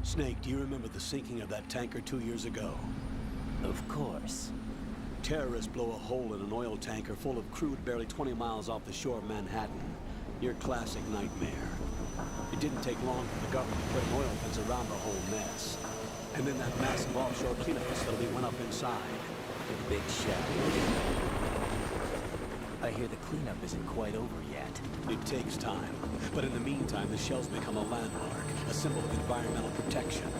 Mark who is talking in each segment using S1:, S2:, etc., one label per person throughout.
S1: Snake, do you remember the sinking of that tanker 2 years ago?
S2: Of course.
S1: Terrorists blow a hole in an oil tanker full of crude barely 20 miles off the shore of Manhattan. Your classic nightmare. It didn't take long for the government to put an oil fence around the whole mess. And then that massive offshore cleanup facility went up inside.
S2: The big shell. I hear the cleanup isn't quite over yet.
S1: It takes time. But in the meantime, the shell's become a landmark, a symbol of environmental protection.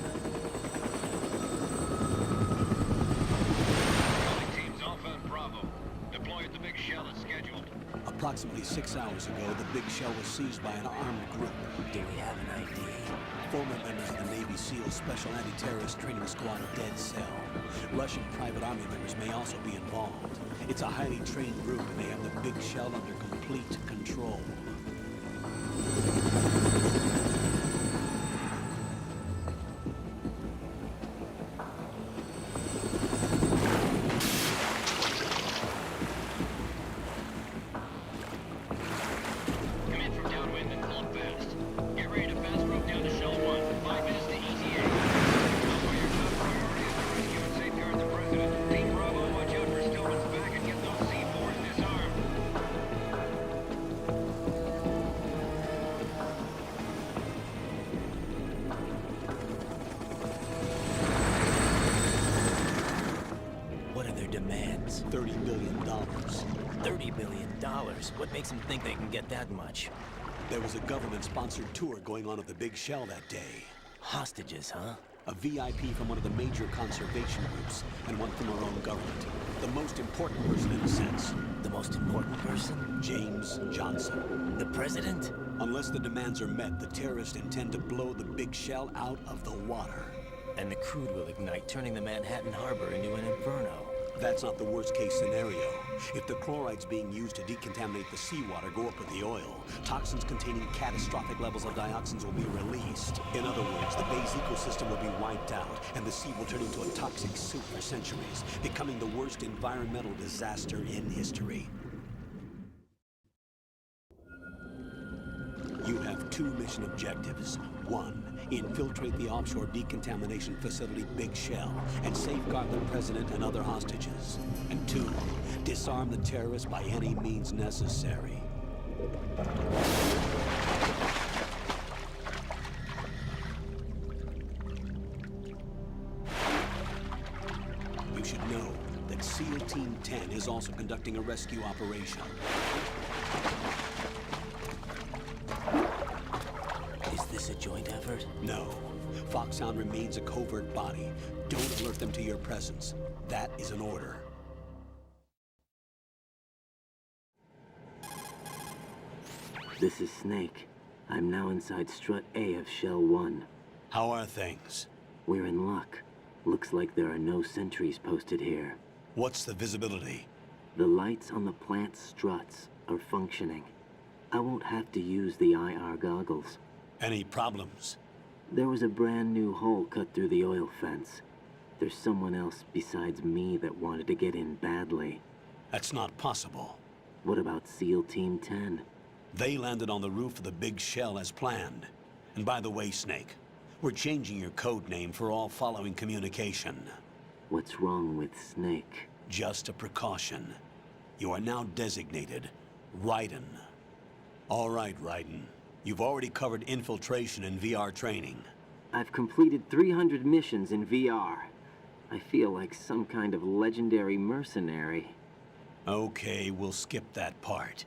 S3: Teams Alpha and Bravo. Deploy at the big shell as scheduled.
S1: Approximately 6 hours ago, the big shell was seized by an armed group.
S2: Do we have an ID?
S1: Former members of the Navy SEAL Special Anti-Terrorist Training Squad Dead Cell. Russian private army members may also be involved. It's a highly trained group, and they have the big shell under complete control.
S3: Come in from downwind and pull up fast. Get ready to fast rope down to Shell 1. 5 minutes to ETA. Alpha, your top priority is to rescue and safeguard the President. Team Bravo, watch out for Stillman's back and get those C4s disarmed.
S2: What are their demands?
S1: $30 billion.
S2: $30 billion? What makes them think they can get that much?
S1: There was a government-sponsored tour going on at the big shell that day.
S2: Hostages, huh?
S1: A VIP from one of the major conservation groups, and one from our own government. The most important person in a sense.
S2: The most important person?
S1: James Johnson.
S2: The president?
S1: Unless the demands are met, the terrorists intend to blow the big shell out of the water.
S2: And the crude will ignite, turning the Manhattan Harbor into an inferno.
S1: That's not the worst-case scenario. If the chlorides being used to decontaminate the seawater go up with the oil, toxins containing catastrophic levels of dioxins will be released. In other words, the bay's ecosystem will be wiped out, and the sea will turn into a toxic soup for centuries, becoming the worst environmental disaster in history. You have 2 mission objectives. 1, infiltrate the offshore decontamination facility Big Shell and safeguard the president and other hostages. And 2, disarm the terrorists by any means necessary. You should know that SEAL Team 10 is also conducting a rescue operation.
S2: Is this a joint effort?
S1: No. Foxhound remains a covert body. Don't alert them to your presence. That is an order.
S4: This is Snake. I'm now inside Strut A of Shell 1.
S1: How are things?
S4: We're in luck. Looks like there are no sentries posted here.
S1: What's the visibility?
S4: The lights on the plant's struts are functioning. I won't have to use the IR goggles.
S1: Any problems?
S4: There was a brand new hole cut through the oil fence. There's someone else besides me that wanted to get in badly.
S1: That's not possible.
S4: What about SEAL Team 10?
S1: They landed on the roof of the Big Shell as planned. And by the way, Snake, we're changing your code name for all following communication.
S4: What's wrong with Snake?
S1: Just a precaution. You are now designated Raiden. All right, Raiden. You've already covered infiltration and VR training.
S4: I've completed 300 missions in VR. I feel like some kind of legendary mercenary.
S1: Okay, we'll skip that part.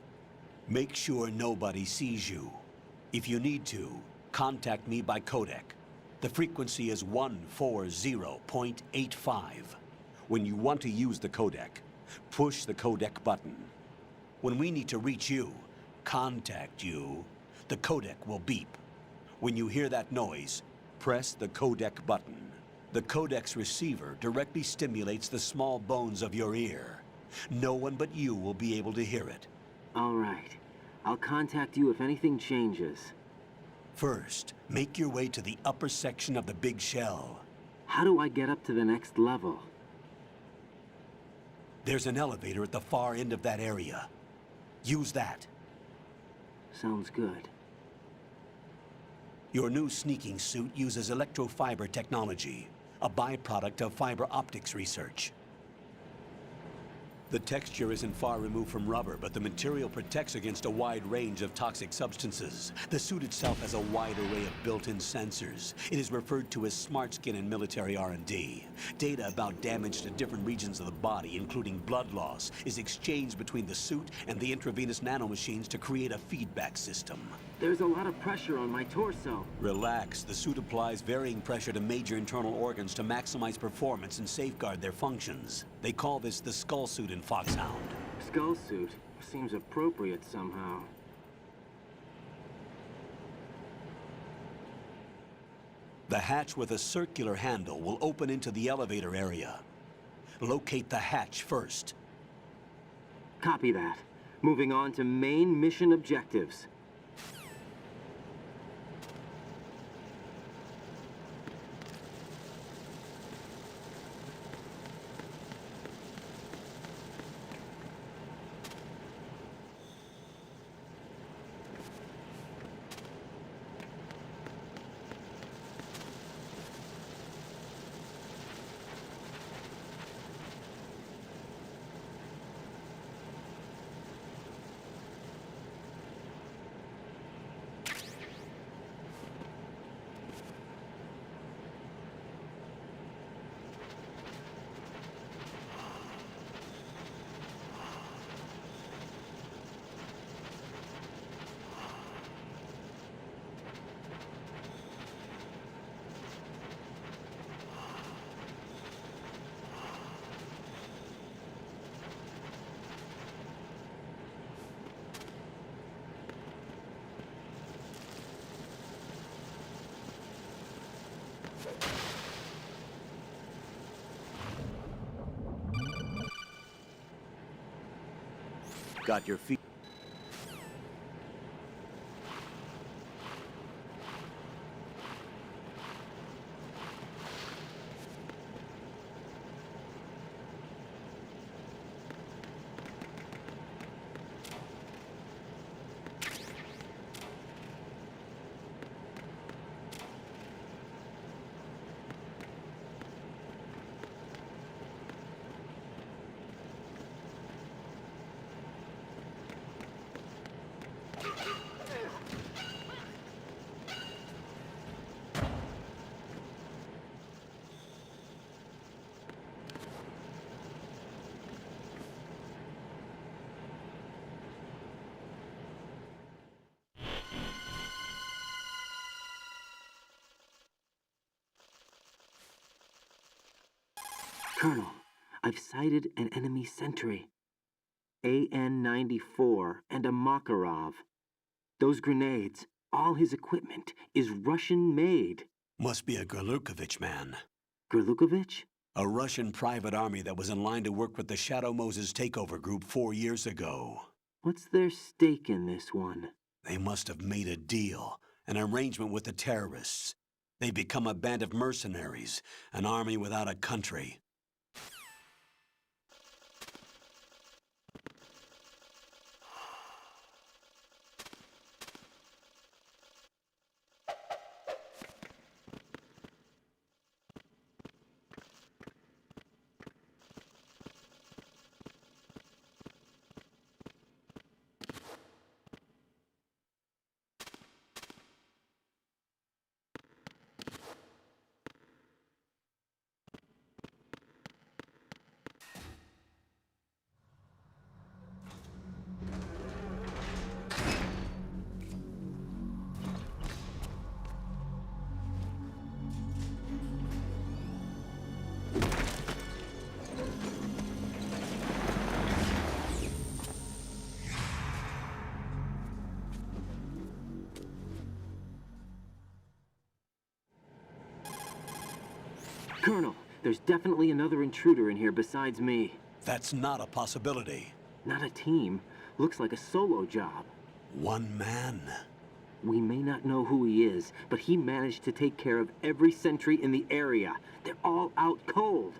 S1: Make sure nobody sees you. If you need to, contact me by codec. The frequency is 140.85. When you want to use the codec, push the codec button. When we need to reach you, contact you, the codec will beep. When you hear that noise, press the codec button. The codec's receiver directly stimulates the small bones of your ear. No one but you will be able to hear it.
S4: All right. I'll contact you if anything changes.
S1: First, make your way to the upper section of the Big Shell.
S4: How do I get up to the next level?
S1: There's an elevator at the far end of that area. Use that.
S4: Sounds good.
S1: Your new sneaking suit uses electrofiber technology, a byproduct of fiber optics research. The texture isn't far removed from rubber, but the material protects against a wide range of toxic substances. The suit itself has a wide array of built-in sensors. It is referred to as smart skin in military R&D. Data about damage to different regions of the body, including blood loss, is exchanged between the suit and the intravenous nanomachines to create a feedback system.
S4: There's a lot of pressure on my torso.
S1: Relax. The suit applies varying pressure to major internal organs to maximize performance and safeguard their functions. They call this the skull suit in Foxhound.
S4: Skull suit seems appropriate somehow.
S1: The hatch with a circular handle will open into the elevator area. Locate the hatch first.
S4: Copy that. Moving on to main mission objectives.
S1: Got your feet.
S4: Colonel, I've sighted an enemy sentry. AN-94 and a Makarov. Those grenades, all his equipment, is Russian-made.
S1: Must be a Gorlukovich man.
S4: Gorlukovich?
S1: A Russian private army that was in line to work with the Shadow Moses takeover group 4 years ago.
S4: What's their stake in this one?
S1: They must have made a deal, an arrangement with the terrorists. They become a band of mercenaries, an army without a country.
S4: Colonel, there's definitely another intruder in here besides me.
S1: That's not a possibility.
S4: Not a team. Looks like a solo job.
S1: One man.
S4: We may not know who he is, but he managed to take care of every sentry in the area. They're all out cold.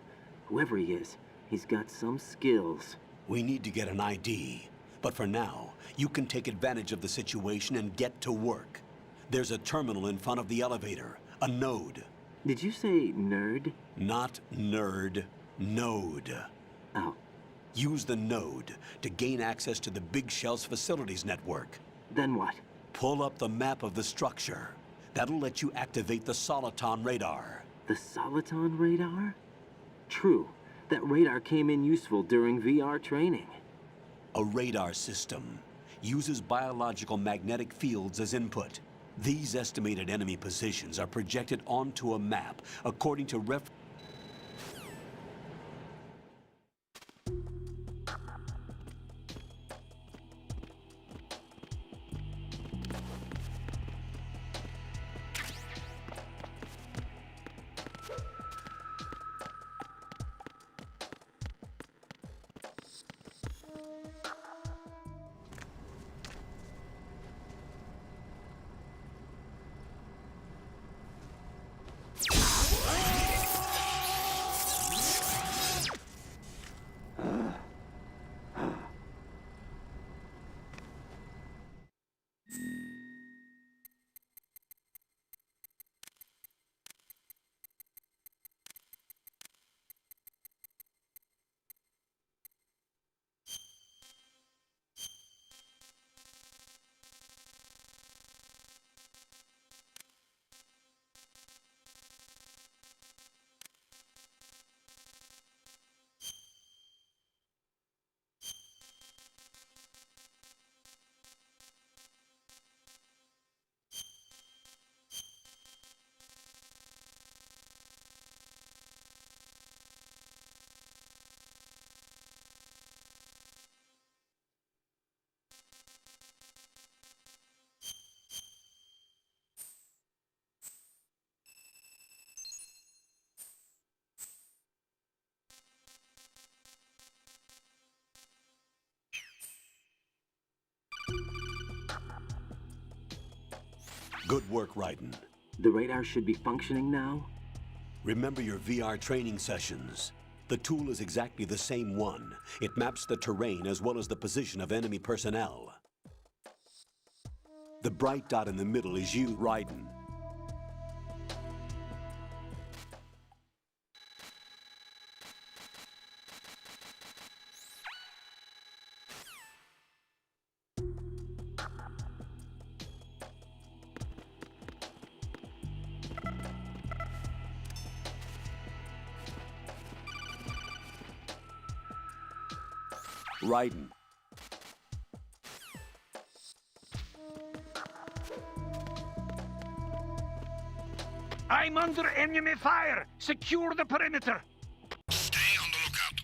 S4: Whoever he is, he's got some skills.
S1: We need to get an ID. But for now, you can take advantage of the situation and get to work. There's a terminal in front of the elevator, a node.
S4: Did you say nerd?
S1: Not nerd, node.
S4: Oh,
S1: Use the node to gain access to the Big Shell's facilities network.
S4: then what?
S1: Pull up the map of the structure. That'll let you activate the Soliton radar.
S4: The Soliton radar? True. That radar came in useful during VR training.
S1: A radar system uses biological magnetic fields as input. These estimated enemy positions are projected onto a map according to Good work, Raiden.
S4: The radar should be functioning now?
S1: Remember your VR training sessions. The tool is exactly the same one. It maps the terrain as well as the position of enemy personnel. The bright dot in the middle is you, Raiden. Raiden.
S5: I'm under enemy fire! Secure the perimeter!
S6: Stay on the lookout.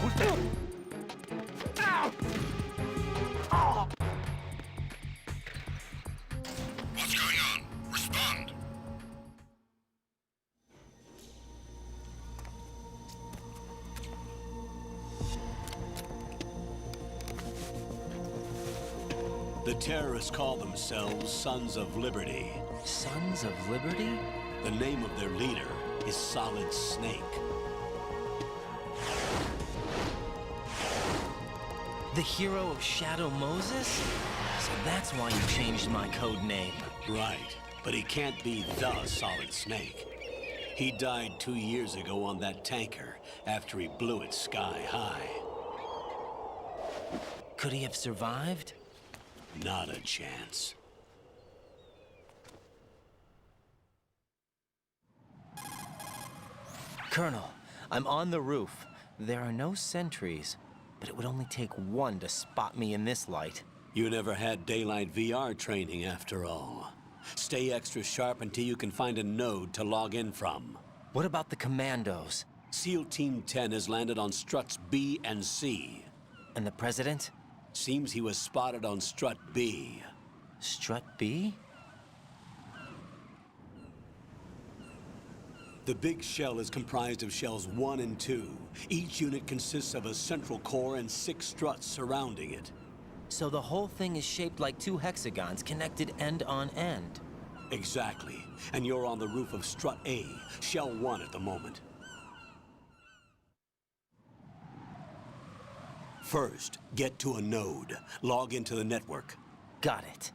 S5: Who's that? Ow! Oh!
S6: What's going on? Respond.
S1: The terrorists call themselves Sons of Liberty.
S2: Sons of Liberty?
S1: The name of their leader is Solid Snake.
S2: The hero of Shadow Moses? So that's why you changed my code name.
S1: Right, but he can't be the Solid Snake. He died 2 years ago on that tanker after he blew it sky high.
S2: Could he have survived?
S1: Not a chance.
S2: Colonel, I'm on the roof. There are no sentries, but it would only take one to spot me in this light.
S1: You never had daylight VR training after all. Stay extra sharp until you can find a node to log in from.
S2: What about the commandos?
S1: SEAL Team 10 has landed on struts B and C.
S2: And the president?
S1: Seems he was spotted on strut B.
S2: Strut B?
S1: The big shell is comprised of shells 1 and 2. Each unit consists of a central core and 6 struts surrounding it.
S2: So the whole thing is shaped like 2 hexagons connected end on end.
S1: Exactly. And you're on the roof of strut A, shell 1 at the moment. First, get to a node. Log into the network.
S2: Got it.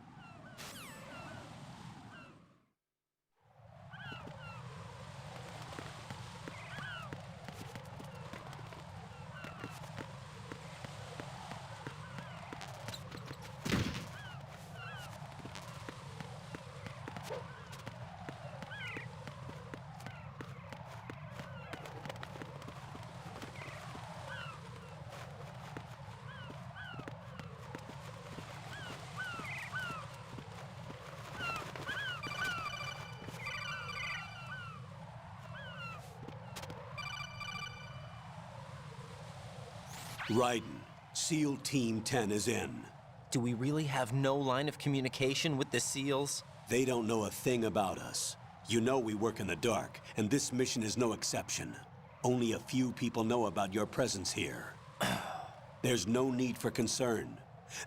S1: Raiden, SEAL Team 10 is in.
S2: Do we really have no line of communication with the SEALs?
S1: They don't know a thing about us. You know we work in the dark, and this mission is no exception. Only a few people know about your presence here. There's no need for concern.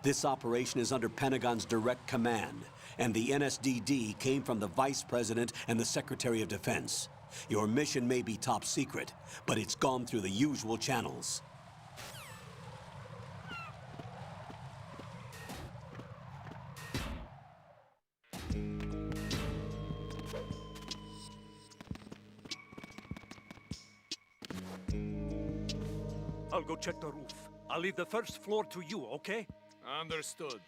S1: This operation is under Pentagon's direct command, and the NSDD came from the Vice President and the Secretary of Defense. Your mission may be top secret, but it's gone through the usual channels.
S5: I'll go check the roof. I'll leave the first floor to you, okay? Understood.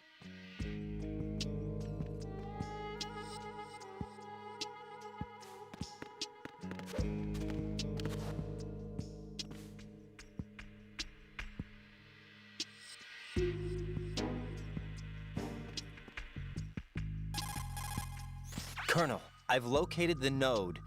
S2: Colonel, I've located the node.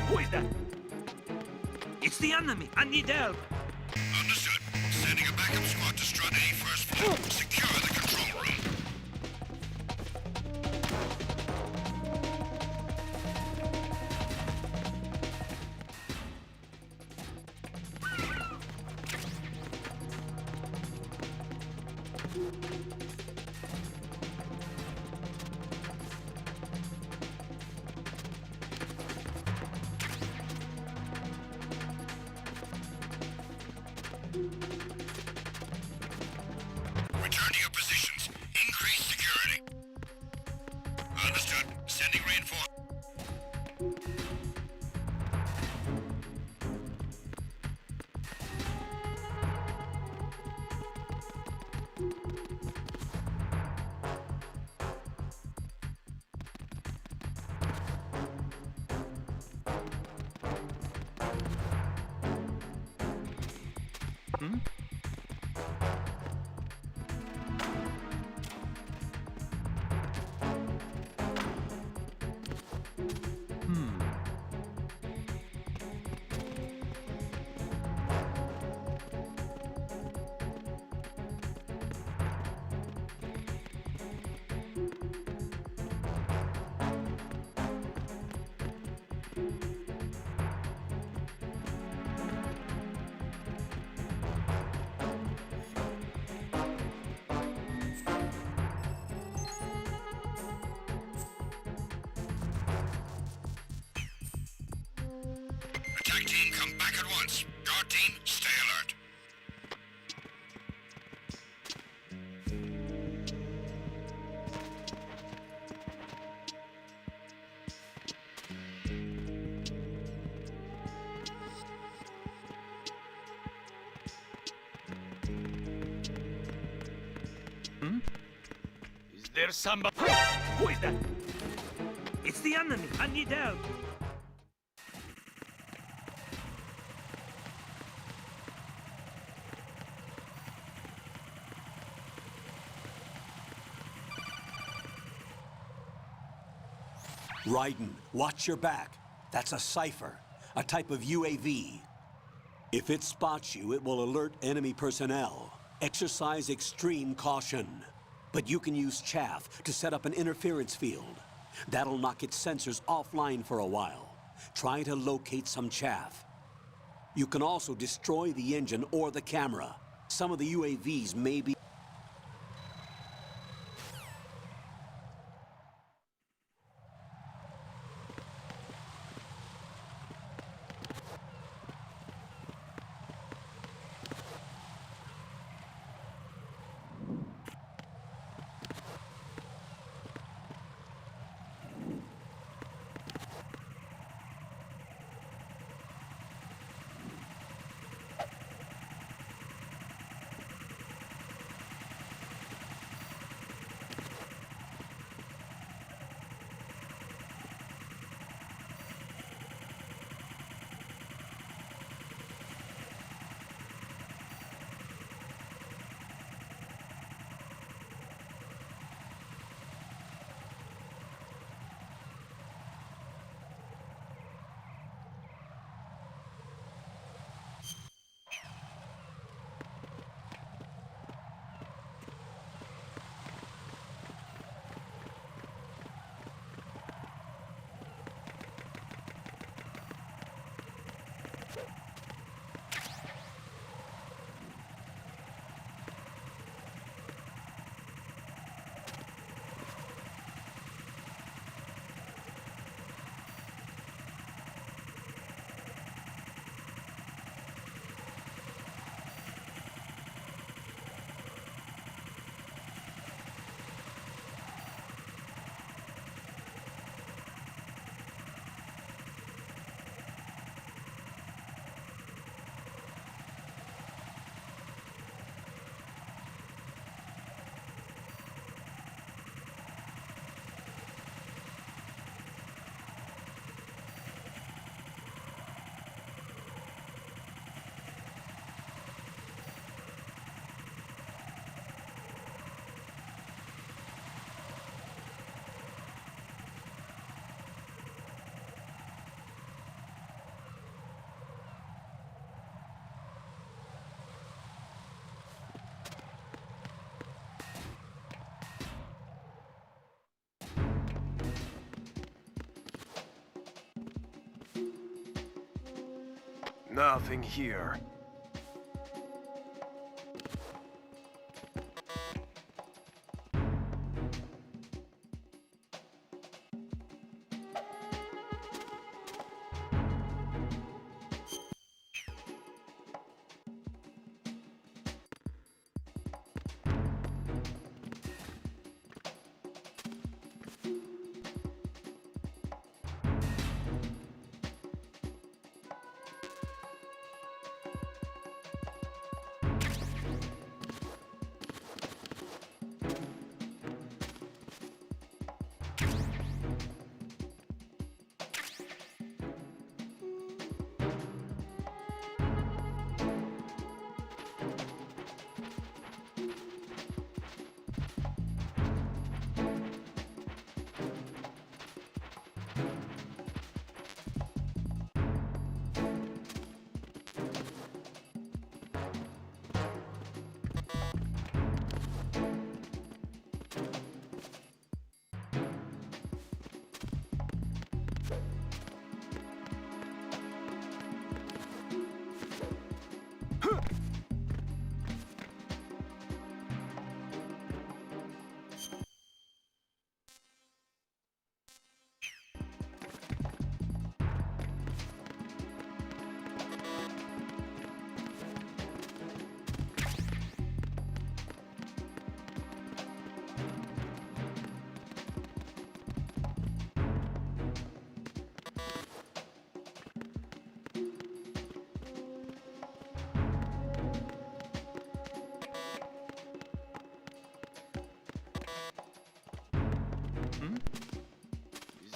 S5: Who is that? It's the enemy. I need help.
S6: Understood. Sending a backup squad to strut A first floor. Secure the control room. Return to your positions. Increase security. Understood. Sending reinforcements. Attack team, come back at once. Guard team, stay alert.
S5: Is there somebody? Who is that? It's the enemy. I need help.
S1: Raiden, watch your back. That's a cipher, a type of UAV. If it spots you, it will alert enemy personnel. Exercise extreme caution. But you can use chaff to set up an interference field. That'll knock its sensors offline for a while. Try to locate some chaff. You can also destroy the engine or the camera. Some of the UAVs may be...
S7: Nothing here.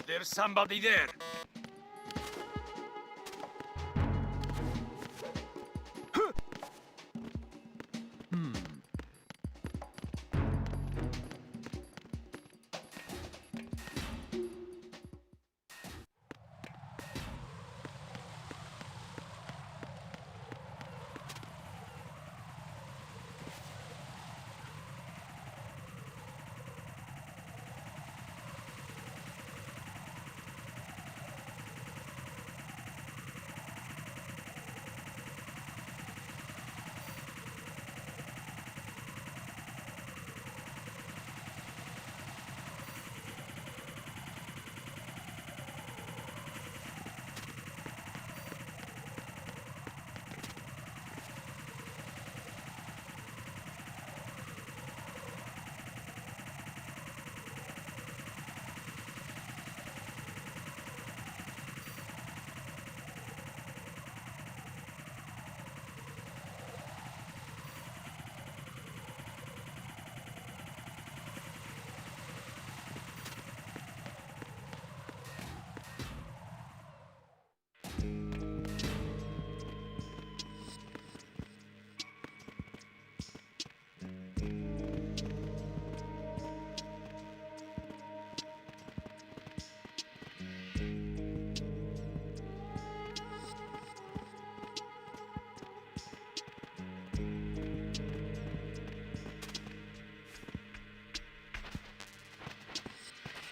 S5: Is there somebody there?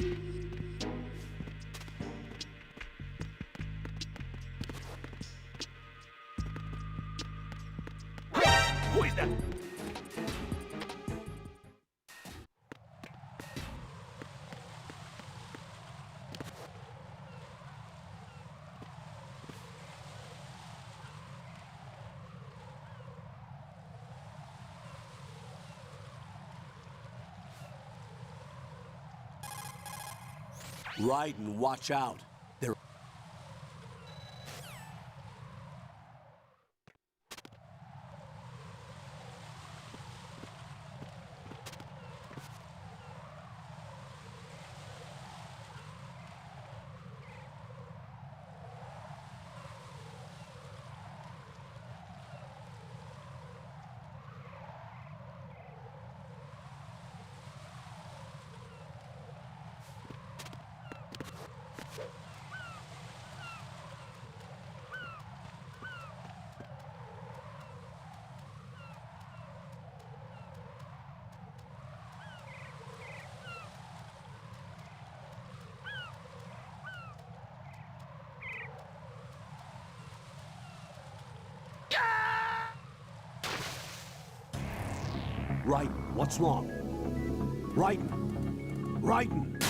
S5: Who is that?
S1: Raiden, watch out. They're... Raiden, what's wrong? Raiden! Raiden!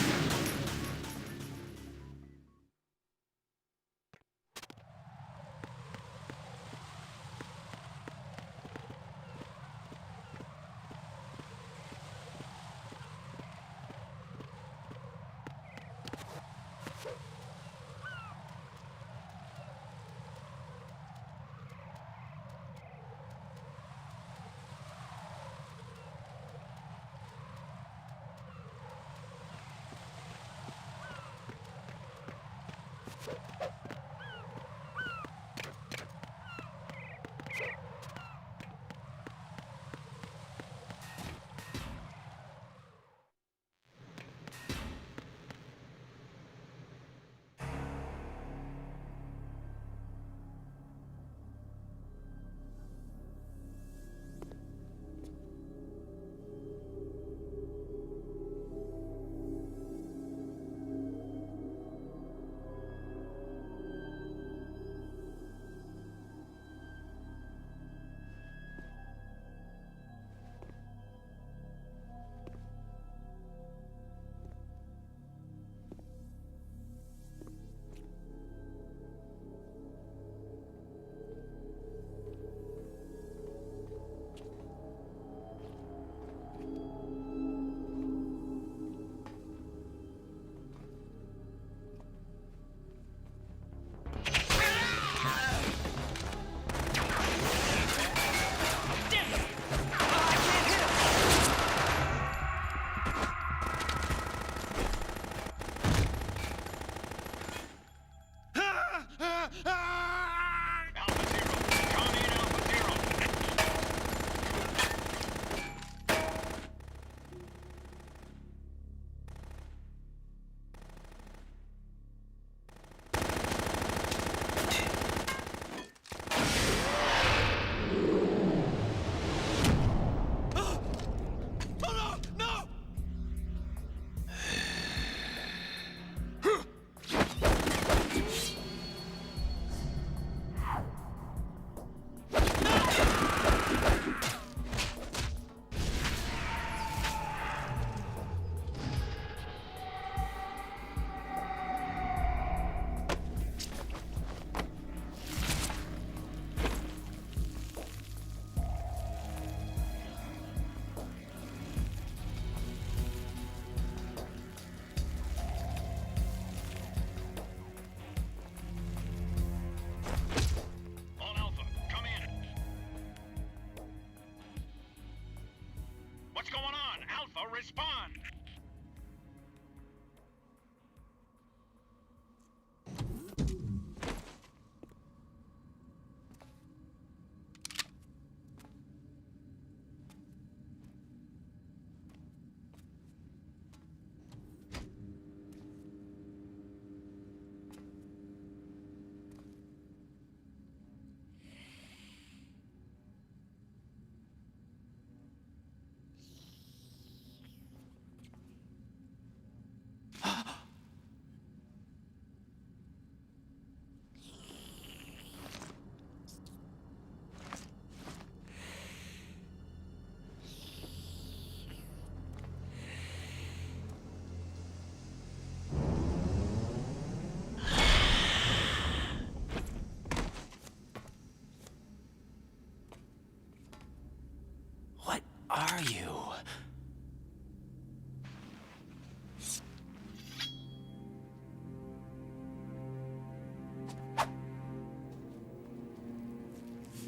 S2: are you?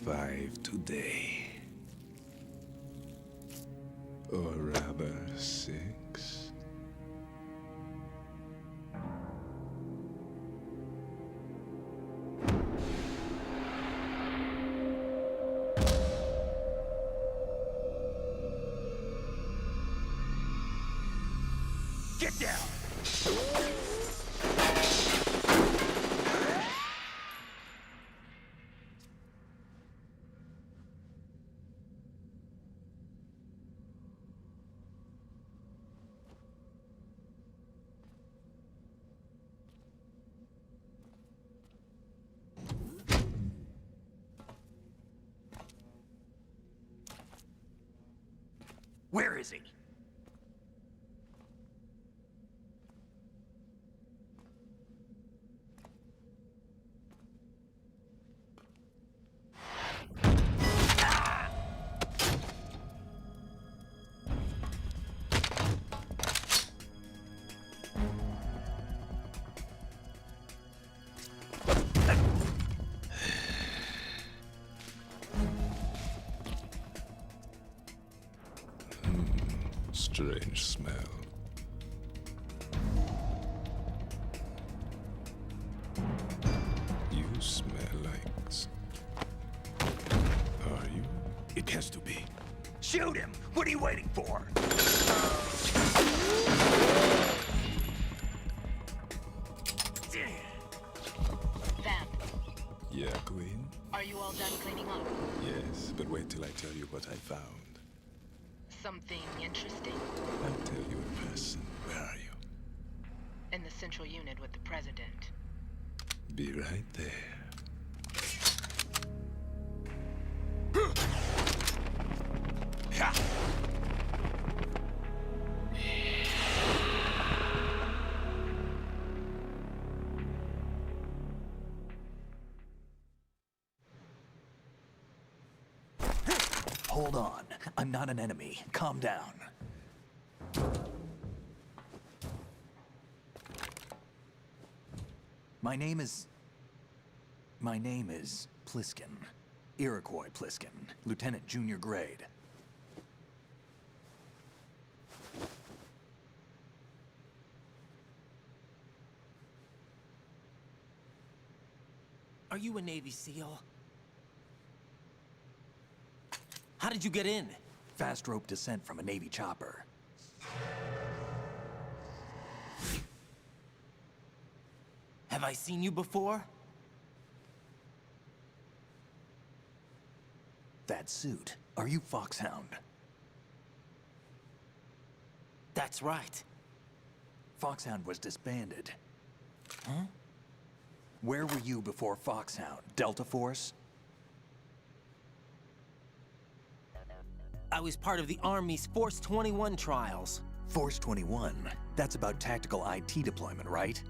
S8: Five today. Or rather, 6.
S5: Get down! Where is he?
S8: Strange smell. You smell like... Are you?
S1: It has to be.
S5: Shoot him! What are you waiting for?
S9: Vamp,
S8: Yeah, Queen?
S9: are you all done cleaning up?
S8: Yes, but wait till I tell you what I found.
S9: Something interesting?
S8: I'll tell you in person. Where are you?
S9: In the central unit with the president.
S8: Be right there.
S5: Hold on. I'm not an enemy. Calm down. My name is Pliskin. Iroquois Pliskin. Lieutenant Junior Grade.
S2: Are you a Navy SEAL? How did you get in?
S5: Fast rope descent from a Navy chopper.
S2: Have I seen you before?
S5: That suit. Are you Foxhound?
S2: That's right.
S5: Foxhound was disbanded. Huh? Where were you before Foxhound? Delta Force?
S2: I was part of the Army's Force 21 trials.
S5: Force 21? That's about tactical IT deployment, right?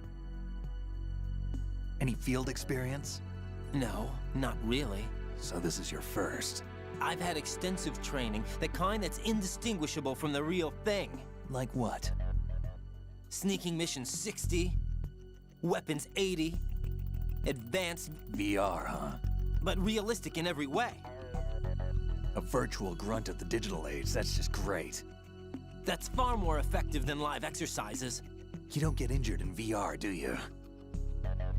S5: Any field experience?
S2: No, not really.
S5: So this is your first.
S2: I've had extensive training, the kind that's indistinguishable from the real thing.
S5: Like what?
S2: Sneaking mission 60, weapons 80, advanced,
S5: VR, huh?
S2: but realistic in every way.
S5: A virtual grunt of the digital age, that's just great.
S2: That's far more effective than live exercises.
S5: You don't get injured in VR, do you?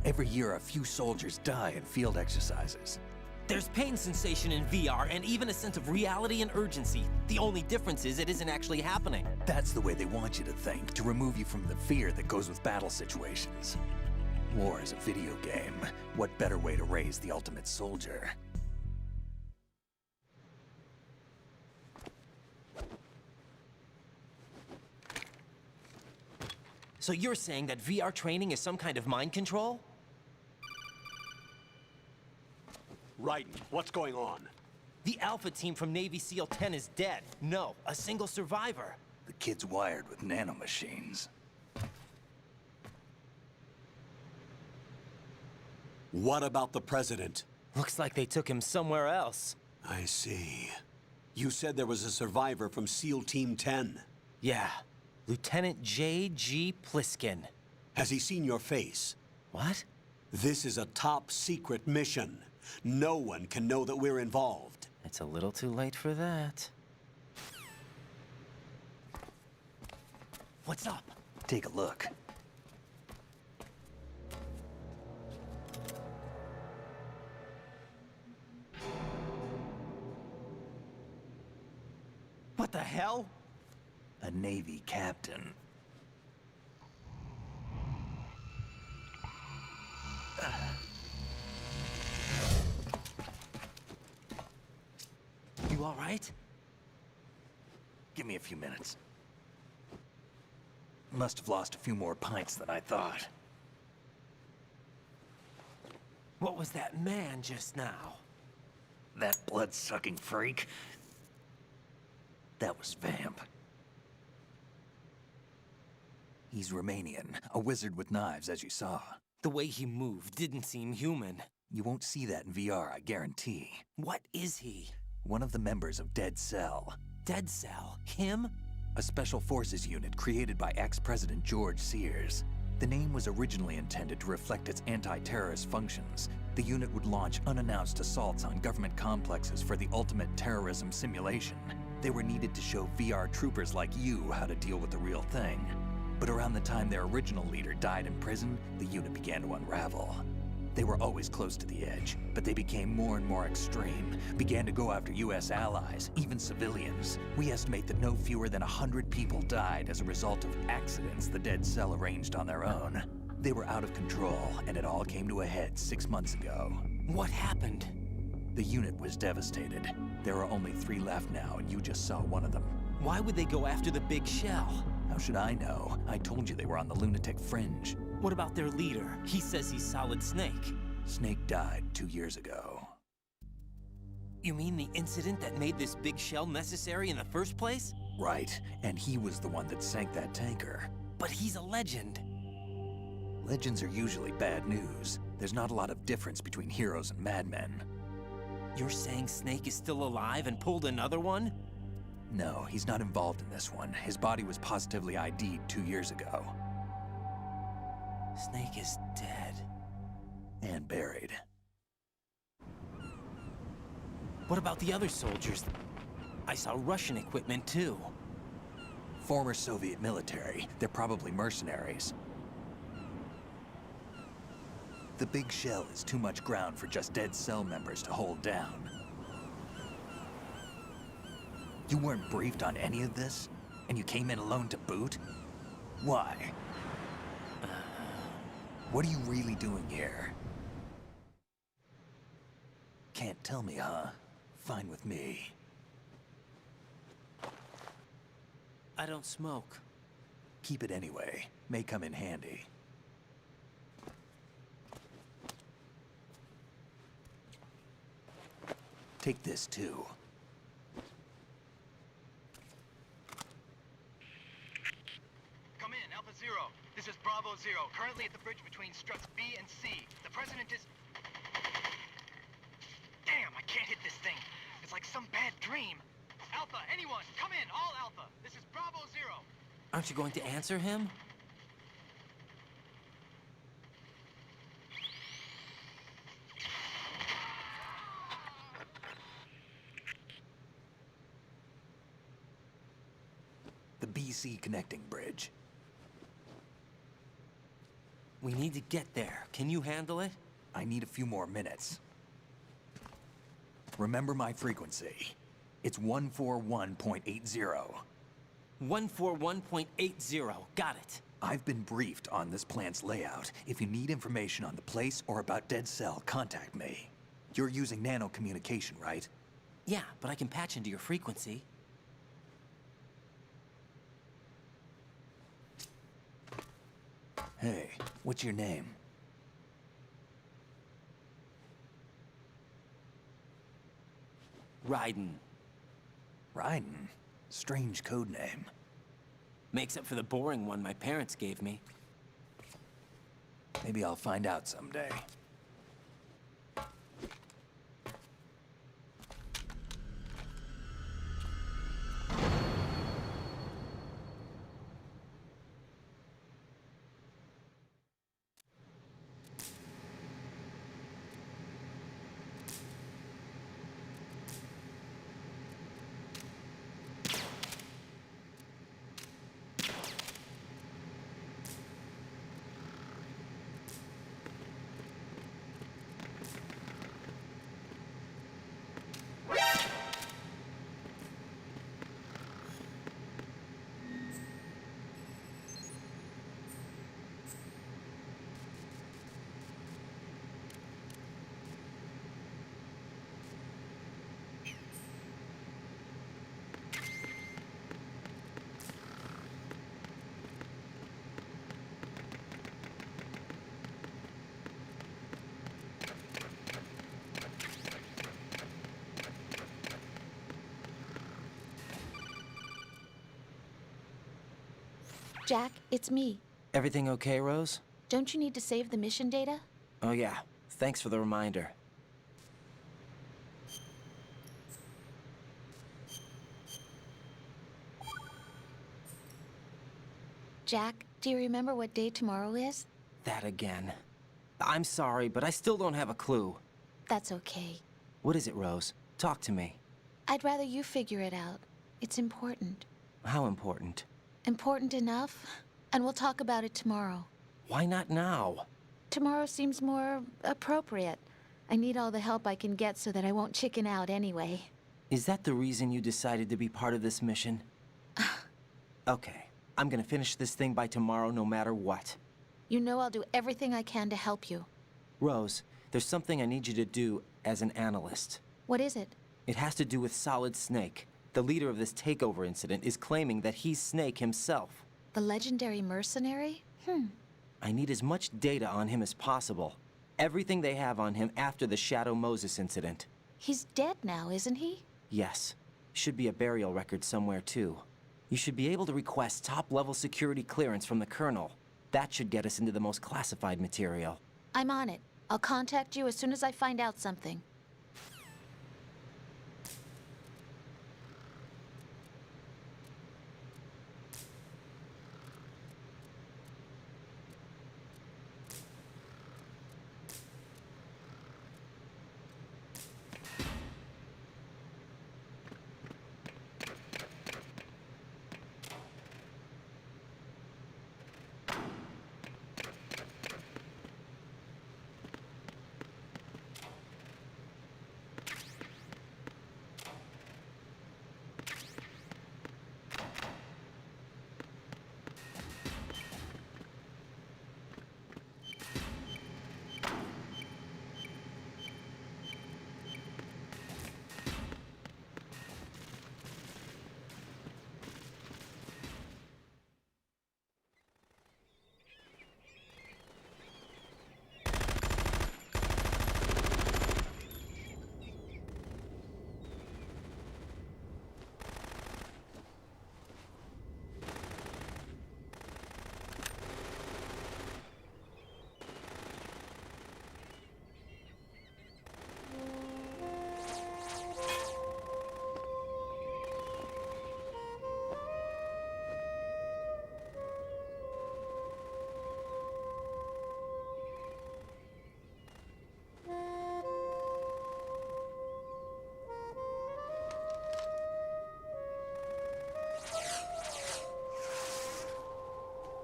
S5: Every year, a few soldiers die in field exercises.
S2: There's pain sensation in VR and even a sense of reality and urgency. The only difference is it isn't actually happening.
S5: That's the way they want you to think, to remove you from the fear that goes with battle situations. War is a video game. What better way to raise the ultimate soldier?
S2: So you're saying that VR training is some kind of mind control?
S1: Raiden, what's going on?
S2: The Alpha team from Navy SEAL 10 is dead. No, a single survivor.
S5: The kid's wired with nanomachines.
S1: What about the president?
S2: Looks like they took him somewhere else.
S1: I see. You said there was a survivor from SEAL Team 10.
S2: Yeah, Lieutenant J.G. Pliskin.
S1: Has he seen your face?
S2: What?
S1: This is a top-secret mission. No one can know that we're involved.
S2: It's a little too late for that. What's up?
S5: Take a look.
S2: What the hell?
S5: A Navy captain.
S2: You all right?
S5: Give me a few minutes. Must have lost a few more pints than I thought.
S2: What was that man just now?
S5: That blood-sucking freak? That was Vamp. He's Romanian, a wizard with knives, as you saw.
S2: The way he moved didn't seem human.
S5: You won't see that in VR, I guarantee.
S2: What is he?
S5: One of the members of Dead Cell.
S2: Dead Cell? Him?
S5: A special forces unit created by ex-President George Sears. The name was originally intended to reflect its anti-terrorist functions. The unit would launch unannounced assaults on government complexes for the ultimate terrorism simulation. They were needed to show VR troopers like you how to deal with the real thing. But around the time their original leader died in prison, the unit began to unravel. They were always close to the edge, but they became more and more extreme, began to go after US allies, even civilians. We estimate that no fewer than 100 people died as a result of accidents the Dead Cell arranged on their own. They were out of control, and it all came to a head 6 months ago.
S2: What happened?
S5: The unit was devastated. There are only 3 left now, and you just saw one of them.
S2: Why would they go after the big shell?
S5: How should I know? I told you they were on the lunatic fringe.
S2: What about their leader? He says he's Solid Snake.
S5: Snake died 2 years ago.
S2: You mean the incident that made this big shell necessary in the first place?
S5: Right, and he was the one that sank that tanker.
S2: But he's a legend.
S5: Legends are usually bad news. There's not a lot of difference between heroes and madmen.
S2: You're saying Snake is still alive and pulled another one?
S5: No, he's not involved in this one. His body was positively ID'd 2 years ago.
S2: Snake is dead.
S5: And buried.
S2: What about the other soldiers? I saw Russian equipment too.
S5: Former Soviet military. They're probably mercenaries. The big shell is too much ground for just Dead Cell members to hold down. You weren't briefed on any of this? And you came in alone to boot? Why? What are you really doing here? Can't tell me, huh? Fine with me.
S2: I don't smoke.
S5: Keep it anyway. May come in handy. Take this too.
S3: Come in, Alpha Zero. This is Bravo Zero, currently at the bridge between struts B and C. The President is... Damn, I can't hit this thing. It's like some bad dream. Alpha, anyone, come in, all Alpha. This is Bravo Zero.
S2: Aren't you going to answer him?
S5: The BC connecting bridge.
S2: We need to get there. Can you handle it?
S5: I need a few more minutes. Remember my frequency. It's 141.80.
S2: 141.80. Got it.
S5: I've been briefed on this plant's layout. If you need information on the place or about Dead Cell, contact me. You're using nano communication, right?
S2: Yeah, but I can patch into your frequency.
S5: Hey, what's your name?
S2: Raiden.
S5: Raiden? Strange code name.
S2: Makes up for the boring one my parents gave me.
S5: Maybe I'll find out someday.
S10: Jack, it's me.
S2: Everything okay, Rose?
S10: Don't you need to save the mission data?
S2: Oh yeah, thanks for the reminder.
S10: Jack, do you remember what day tomorrow is?
S2: That again. I'm sorry, but I still don't have a clue.
S10: That's okay.
S2: What is it, Rose? Talk to me.
S10: I'd rather you figure it out. It's important.
S2: How important?
S10: Important enough? And we'll talk about it tomorrow.
S2: Why not now?
S10: Tomorrow seems more appropriate. I need all the help I can get so that I won't chicken out anyway.
S2: Is that the reason you decided to be part of this mission? Okay, I'm gonna finish this thing by tomorrow no matter what.
S10: You know I'll do everything I can to help you.
S2: Rose, there's something I need you to do as an analyst.
S10: What is it?
S2: It has to do with Solid Snake. The leader of this takeover incident is claiming that he's Snake himself.
S10: The legendary mercenary?
S2: I need as much data on him as possible. Everything they have on him after the Shadow Moses incident.
S10: He's dead now, isn't he?
S2: Yes. Should be a burial record somewhere, too. You should be able to request top-level security clearance from the Colonel. That should get us into the most classified material.
S10: I'm on it. I'll contact you as soon as I find out something.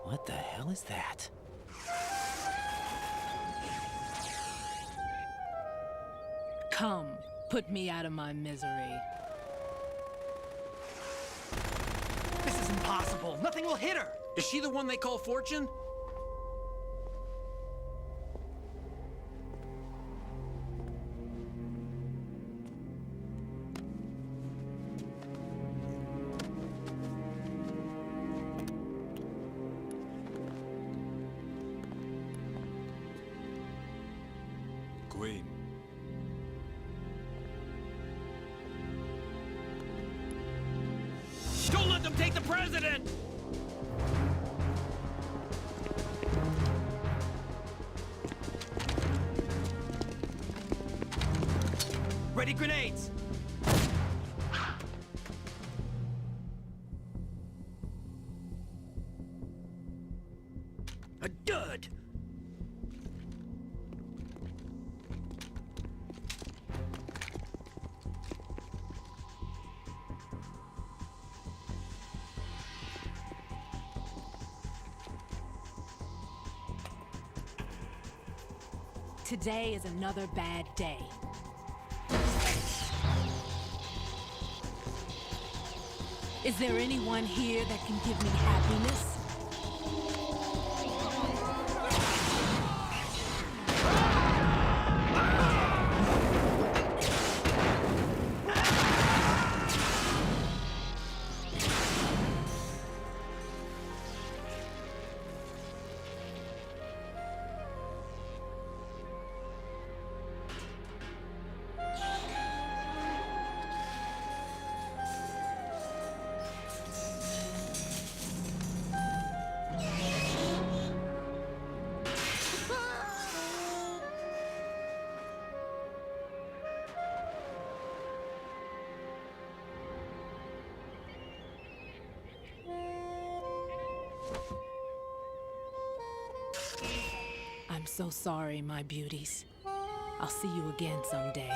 S2: What the hell is that?
S11: Come, put me out of my misery.
S12: This is impossible. Nothing will hit her.
S13: Is she the one they call Fortune?
S8: Queen.
S13: Don't let them take the president!
S12: Ready grenades!
S13: A dud!
S11: Today is another bad day. Is there anyone here that can give me happiness? I'm so sorry, my beauties. I'll see you again someday.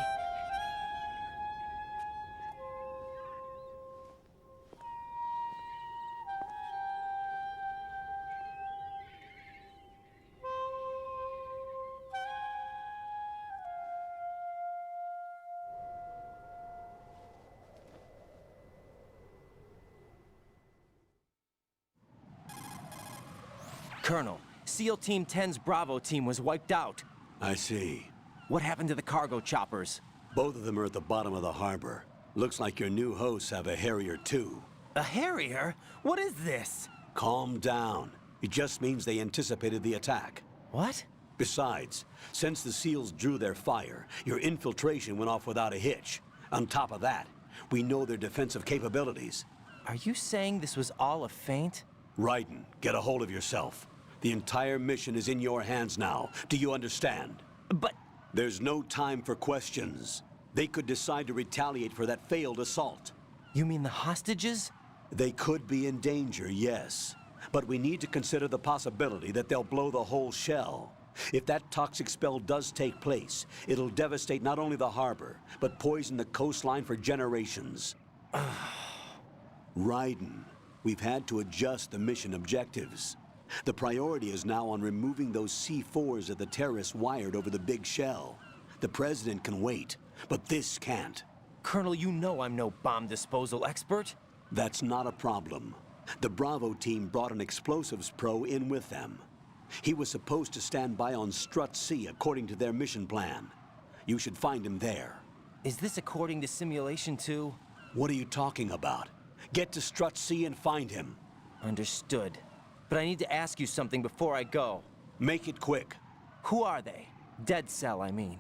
S2: Colonel, SEAL Team 10's Bravo team was wiped out.
S1: I see.
S2: What happened to the cargo choppers?
S1: Both of them are at the bottom of the harbor. Looks like your new hosts have a Harrier too.
S2: A Harrier? What is this?
S1: Calm down. It just means they anticipated the attack.
S2: What?
S1: Besides, since the SEALs drew their fire, your infiltration went off without a hitch. On top of that, we know their defensive capabilities.
S2: Are you saying this was all a feint?
S1: Raiden, get a hold of yourself. The entire mission is in your hands now. Do you understand?
S2: But...
S1: There's no time for questions. They could decide to retaliate for that failed assault.
S2: You mean the hostages?
S1: They could be in danger, yes. But we need to consider the possibility that they'll blow the whole shell. If that toxic spell does take place, it'll devastate not only the harbor, but poison the coastline for generations. Raiden, we've had to adjust the mission objectives. The priority is now on removing those C4s that the terrorists wired over the big shell. The President can wait, but this can't.
S2: Colonel, you know I'm no bomb disposal expert.
S1: That's not a problem. The Bravo team brought an explosives pro in with them. He was supposed to stand by on Strut C according to their mission plan. You should find him there.
S2: Is this according to simulation too?
S1: What are you talking about? Get to Strut C and find him.
S2: Understood. But I need to ask you something before I go.
S1: Make it quick.
S2: Who are they? Dead Cell, I mean.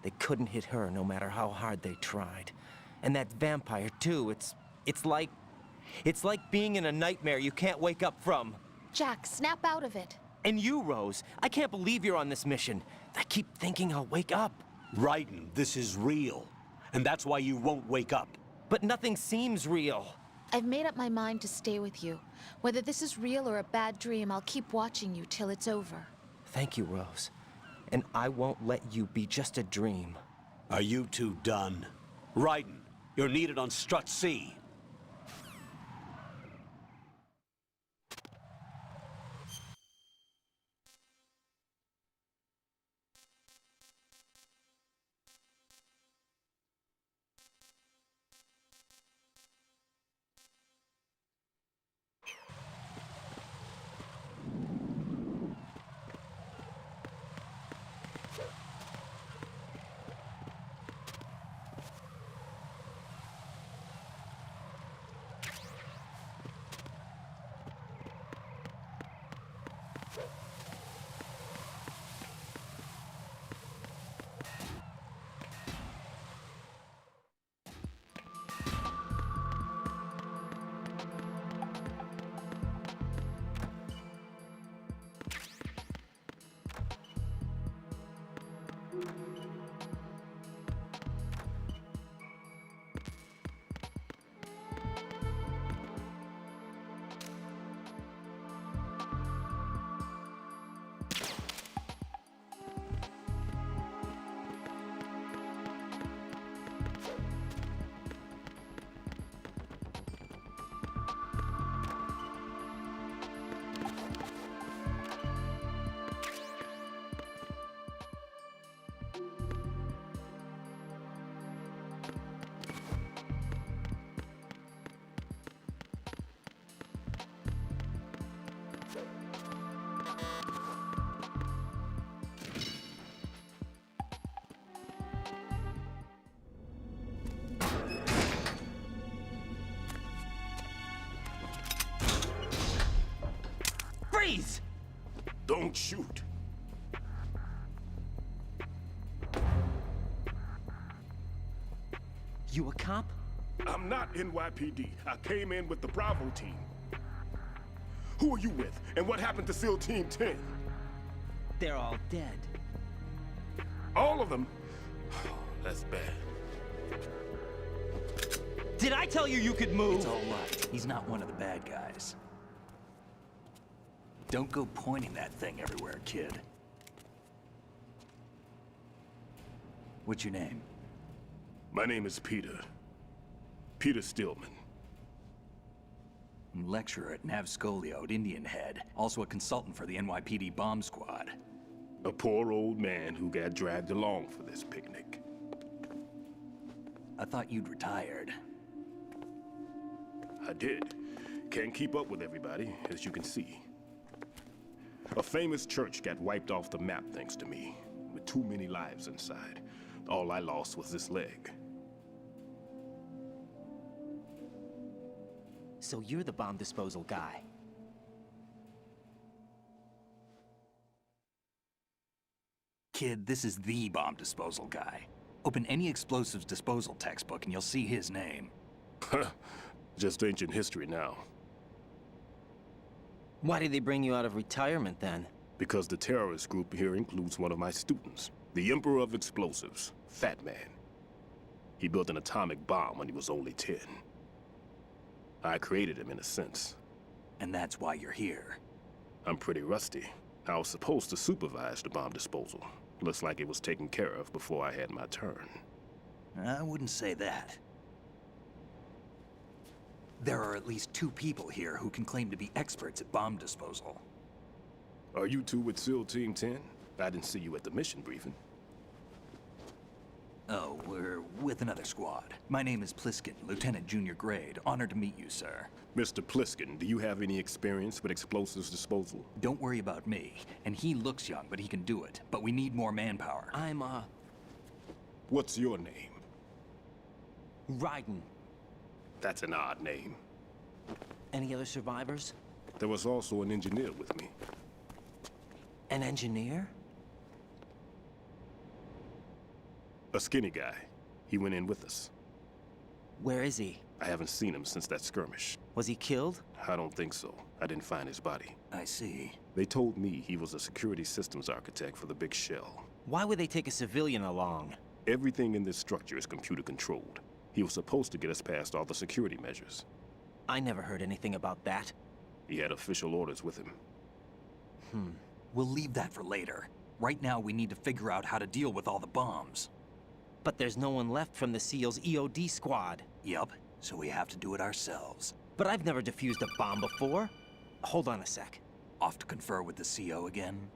S2: They couldn't hit her no matter how hard they tried. And that vampire too, it's like being in a nightmare you can't wake up from.
S10: Jack, snap out of it.
S2: And you, Rose, I can't believe you're on this mission. I keep thinking I'll wake up.
S1: Raiden, this is real. And that's why you won't wake up.
S2: But nothing seems real.
S10: I've made up my mind to stay with you. Whether this is real or a bad dream, I'll keep watching you till it's over.
S2: Thank you, Rose. And I won't let you be just a dream.
S1: Are you two done? Raiden, you're needed on Strut C.
S2: Freeze!
S6: Don't shoot.
S2: You a cop?
S6: I'm not NYPD. I came in with the Bravo team. Who are you with? And what happened to SEAL Team 10?
S2: They're all dead.
S6: All of them? That's bad.
S2: Did I tell you you could move?
S5: It's all right. He's not one of the bad guys. Don't go pointing that thing everywhere, kid. What's your name?
S6: My name is Peter. Peter Stillman.
S5: Lecturer at Navscolio at Indian Head. Also a consultant for the NYPD bomb squad.
S6: A poor old man who got dragged along for this picnic.
S5: I thought you'd retired.
S6: I did. Can't keep up with everybody, as you can see. A famous church got wiped off the map thanks to me, with too many lives inside. All I lost was this leg.
S2: So you're the bomb disposal guy.
S5: Kid, this is the bomb disposal guy. Open any explosives disposal textbook and you'll see his name.
S6: Just ancient history now.
S2: Why did they bring you out of retirement then?
S6: Because the terrorist group here includes one of my students, the Emperor of Explosives, Fat Man. He built an atomic bomb when he was only 10. I created him in a sense.
S5: And that's why you're here.
S6: I'm pretty rusty. I was supposed to supervise the bomb disposal. Looks like it was taken care of before I had my turn.
S5: I wouldn't say that. There are at least 2 people here who can claim to be experts at bomb disposal.
S6: Are you two with SEAL Team 10? I didn't see you at the mission briefing.
S5: Oh, we're with another squad. My name is Pliskin, Lieutenant Junior Grade. Honored to meet you, sir.
S6: Mr. Pliskin, do you have any experience with explosives disposal?
S5: Don't worry about me. And he looks young, but he can do it. But we need more manpower.
S2: I'm,
S6: What's your name?
S2: Raiden.
S6: That's an odd name.
S2: Any other survivors?
S6: There was also an engineer with me.
S2: An engineer?
S6: A skinny guy. He went in with us.
S2: Where is he?
S6: I haven't seen him since that skirmish.
S2: Was he killed?
S6: I don't think so. I didn't find his body.
S5: I see.
S6: They told me he was a security systems architect for the big shell.
S2: Why would they take a civilian along?
S6: Everything in this structure is computer controlled. He was supposed to get us past all the security measures.
S2: I never heard anything about that.
S6: He had official orders with him.
S5: We'll leave that for later. Right now, we need to figure out how to deal with all the bombs.
S2: But there's no one left from the SEAL's EOD squad.
S5: Yup, so we have to do it ourselves.
S2: But I've never defused a bomb before. Hold on a sec.
S5: Off to confer with the CO again?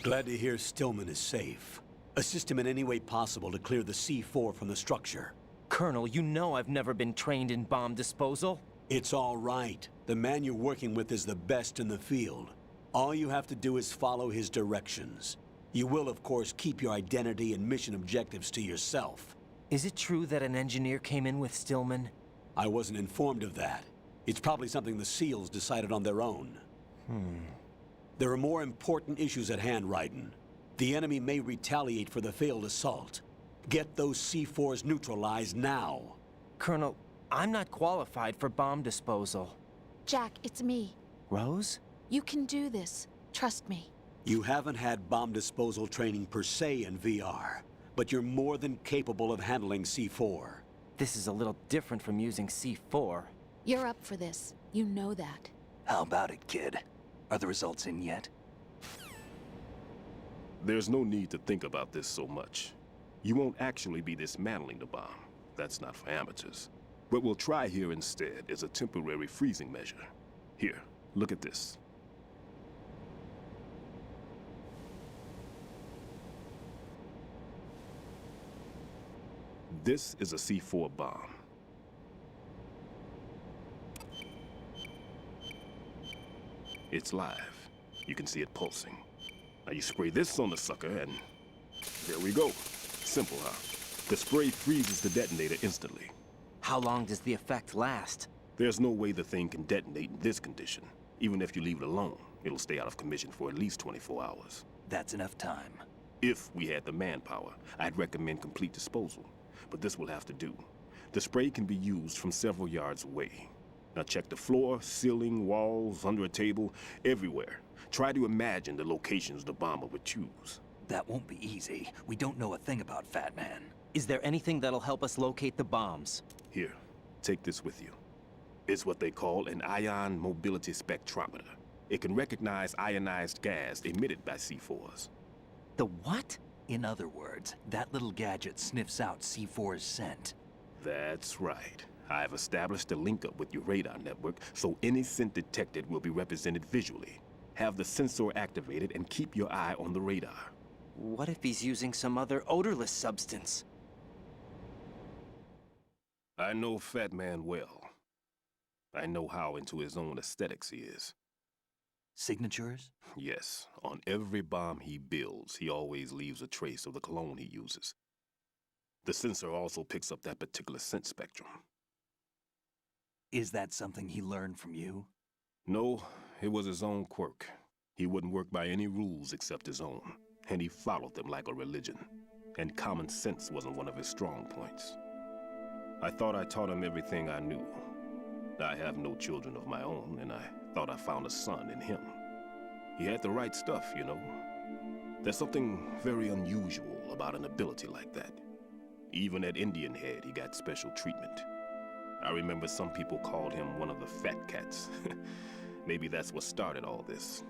S1: Glad to hear Stillman is safe. Assist him in any way possible to clear the C4 from the structure.
S2: Colonel, you know I've never been trained in bomb disposal.
S1: It's all right. The man you're working with is the best in the field. All you have to do is follow his directions. You will, of course, keep your identity and mission objectives to yourself.
S2: Is it true that an engineer came in with Stillman?
S1: I wasn't informed of that. It's probably something the SEALs decided on their own. There are more important issues at hand, Raiden. The enemy may retaliate for the failed assault. Get those C4s neutralized now.
S2: Colonel, I'm not qualified for bomb disposal.
S10: Jack, it's me.
S2: Rose?
S10: You can do this. Trust me.
S1: You haven't had bomb disposal training per se in VR, but you're more than capable of handling C4.
S2: This is a little different from using C4.
S10: You're up for this. You know that.
S5: How about it, kid? Are the results in yet?
S6: There's no need to think about this so much. You won't actually be dismantling the bomb. That's not for amateurs. What we'll try here instead is a temporary freezing measure. Here, look at this. This is a C4 bomb. It's live. You can see it pulsing. Now you spray this on the sucker and there we go. Simple, huh? The spray freezes the detonator instantly.
S2: How long does the effect last?
S6: There's no way the thing can detonate in this condition. Even if you leave it alone, it'll stay out of commission for at least 24 hours.
S5: That's enough time.
S6: If we had the manpower, I'd recommend complete disposal. But this will have to do. The spray can be used from several yards away. Now check the floor, ceiling, walls, under a table, everywhere. Try to imagine the locations the bomber would choose.
S5: That won't be easy. We don't know a thing about Fat Man.
S2: Is there anything that'll help us locate the bombs?
S6: Here, take this with you. It's what they call an ion mobility spectrometer. It can recognize ionized gas emitted by C4s.
S2: The what?
S5: In other words, that little gadget sniffs out C4's scent.
S6: That's right. I've established a link up with your radar network, so any scent detected will be represented visually. Have the sensor activated and keep your eye on the radar.
S2: What if he's using some other odorless substance?
S6: I know Fat Man well. I know how into his own aesthetics he is.
S5: Signatures?
S6: Yes, on every bomb he builds, he always leaves a trace of the cologne he uses. The sensor also picks up that particular scent spectrum.
S5: Is that something he learned from you?
S6: No, it was his own quirk. He wouldn't work by any rules except his own, and he followed them like a religion. And common sense wasn't one of his strong points. I thought I taught him everything I knew. I have no children of my own, and I thought I found a son in him. He had the right stuff, you know. There's something very unusual about an ability like that. Even at Indian Head, he got special treatment. I remember some people called him one of the fat cats. Maybe that's what started all this.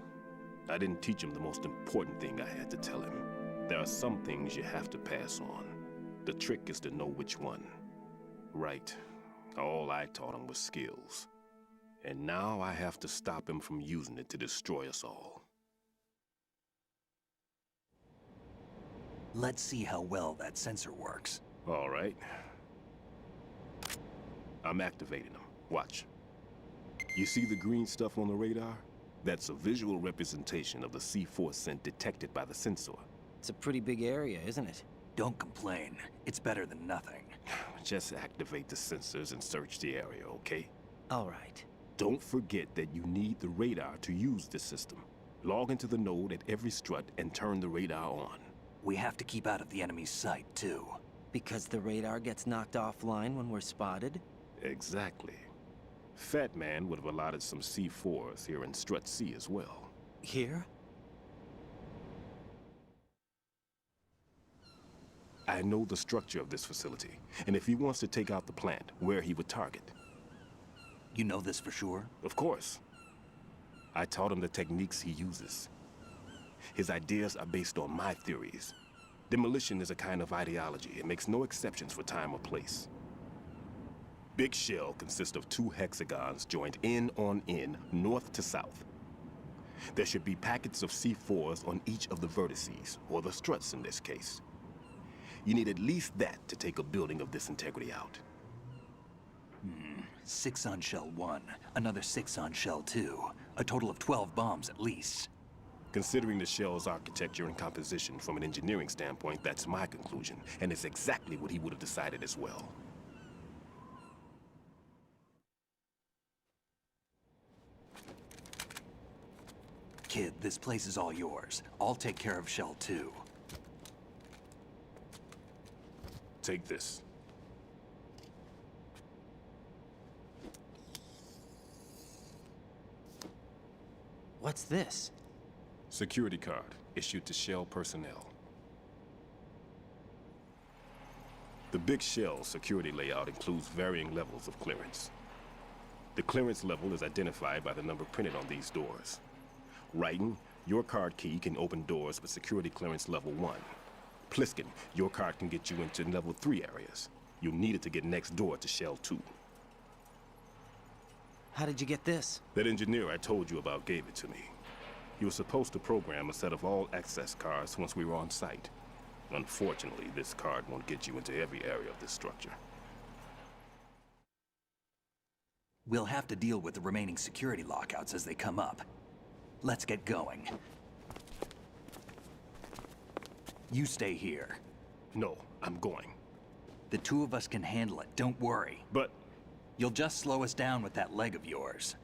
S6: I didn't teach him the most important thing I had to tell him. There are some things you have to pass on. The trick is to know which one. Right. All I taught him was skills. And now I have to stop him from using it to destroy us all.
S5: Let's see how well that sensor works.
S6: All right. I'm activating them. Watch. You see the green stuff on the radar? That's a visual representation of the C4 scent detected by the sensor.
S2: It's a pretty big area, isn't it?
S5: Don't complain. It's better than nothing.
S6: Just activate the sensors and search the area, okay?
S2: All right.
S6: Don't forget that you need the radar to use this system. Log into the node at every strut and turn the radar on.
S5: We have to keep out of the enemy's sight, too.
S2: Because the radar gets knocked offline when we're spotted?
S6: Exactly. Fat Man would have allotted some C4s here in Strut C as well.
S2: Here?
S6: I know the structure of this facility, and if he wants to take out the plant, where he would target.
S5: You know this for sure?
S6: Of course. I taught him the techniques he uses. His ideas are based on my theories. Demolition is a kind of ideology. It makes no exceptions for time or place. Big Shell consists of 2 hexagons joined end on end, north to south. There should be packets of C4s on each of the vertices, or the struts in this case. You need at least that to take a building of this integrity out.
S5: 6 on Shell 1, another 6 on Shell 2. A total of 12 bombs at least.
S6: Considering the shell's architecture and composition from an engineering standpoint, that's my conclusion, and it's exactly what he would have decided as well.
S5: Kid, this place is all yours. I'll take care of Shell 2.
S6: Take this.
S2: What's this?
S6: Security card, issued to Shell personnel. The Big Shell security layout includes varying levels of clearance. The clearance level is identified by the number printed on these doors. Writing, your card key can open doors with security clearance level 1. Pliskin, your card can get you into level 3 areas. You'll need it to get next door to Shell 2.
S2: How did you get this?
S6: That engineer I told you about gave it to me. He was supposed to program a set of all access cards once we were on site. Unfortunately, this card won't get you into every area of this structure.
S5: We'll have to deal with the remaining security lockouts as they come up. Let's get going. You stay here.
S6: No, I'm going.
S5: The 2 of us can handle it, don't worry.
S6: But...
S5: You'll just slow us down with that leg of yours.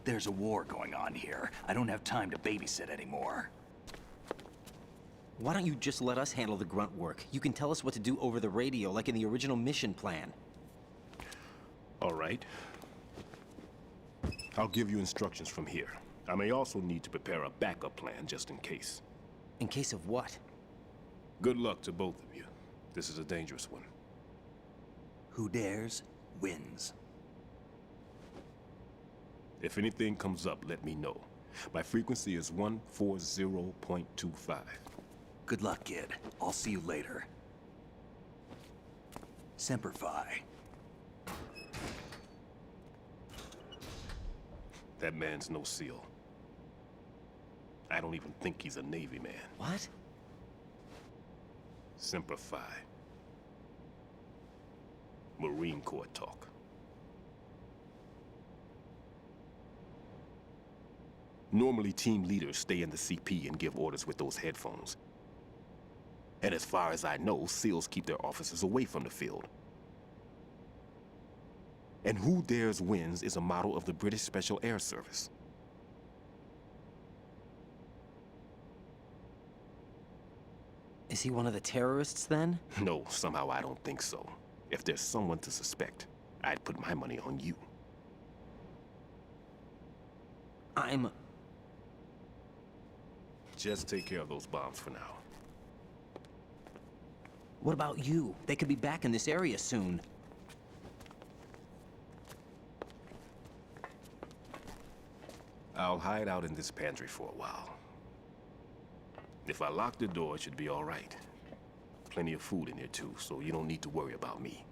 S5: There's a war going on here. I don't have time to babysit anymore.
S2: Why don't you just let us handle the grunt work? You can tell us what to do over the radio, like in the original mission plan.
S6: All right. I'll give you instructions from here. I may also need to prepare a backup plan just in case.
S2: In case of what?
S6: Good luck to both of you. This is a dangerous one.
S5: Who dares, wins.
S6: If anything comes up, let me know. My frequency is 140.25.
S5: Good luck, kid. I'll see you later. Semper Fi.
S6: That man's no SEAL. I don't even think he's a Navy man.
S2: What?
S6: Semper Fi. Marine Corps talk. Normally, team leaders stay in the CP and give orders with those headphones. And as far as I know, SEALs keep their officers away from the field. And who dares wins is a model of the British Special Air Service.
S2: Is he one of the terrorists then?
S6: No, somehow I don't think so. If there's someone to suspect, I'd put my money on you. Just take care of those bombs for now.
S2: What about you? They could be back in this area soon.
S6: I'll hide out in this pantry for a while. If I lock the door, it should be all right. Plenty of food in here too, so you don't need to worry about me.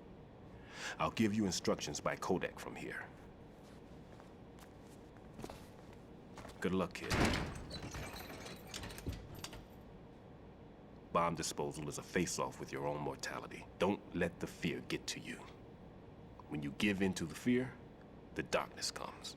S6: I'll give you instructions by Kodak from here. Good luck, kid. Bomb disposal is a face-off with your own mortality. Don't let the fear get to you. When you give in to the fear, the darkness comes.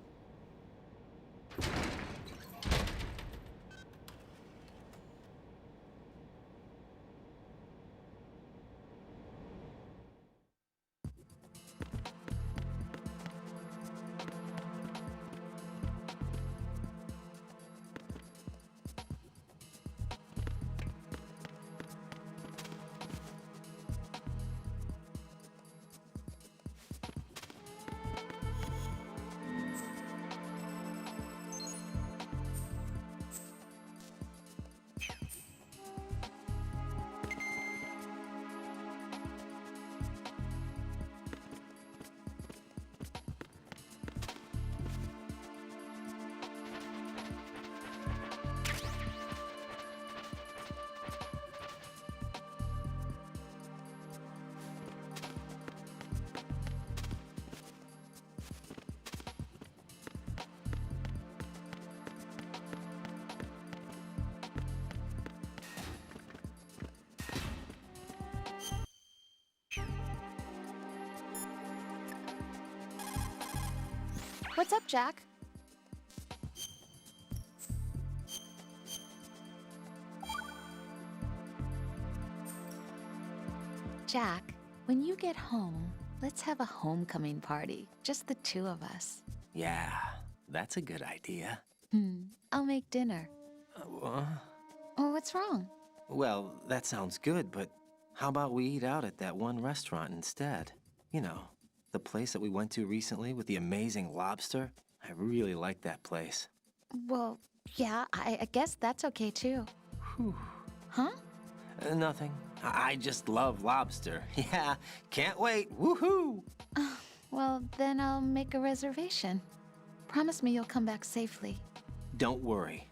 S10: What's up, Jack? Jack, when you get home, let's have a homecoming party. Just the two of us.
S2: Yeah, that's a good idea.
S10: I'll make dinner. Oh, what's wrong?
S2: Well, that sounds good, but how about we eat out at that one restaurant instead? You know, the place that we went to recently with the amazing lobster? I really like that place.
S10: Well, yeah, I guess that's okay too.
S2: Whew.
S10: Huh?
S2: Nothing. I just love lobster. Yeah, can't wait. Woohoo!
S10: Well, then I'll make a reservation. Promise me you'll come back safely.
S2: Don't worry.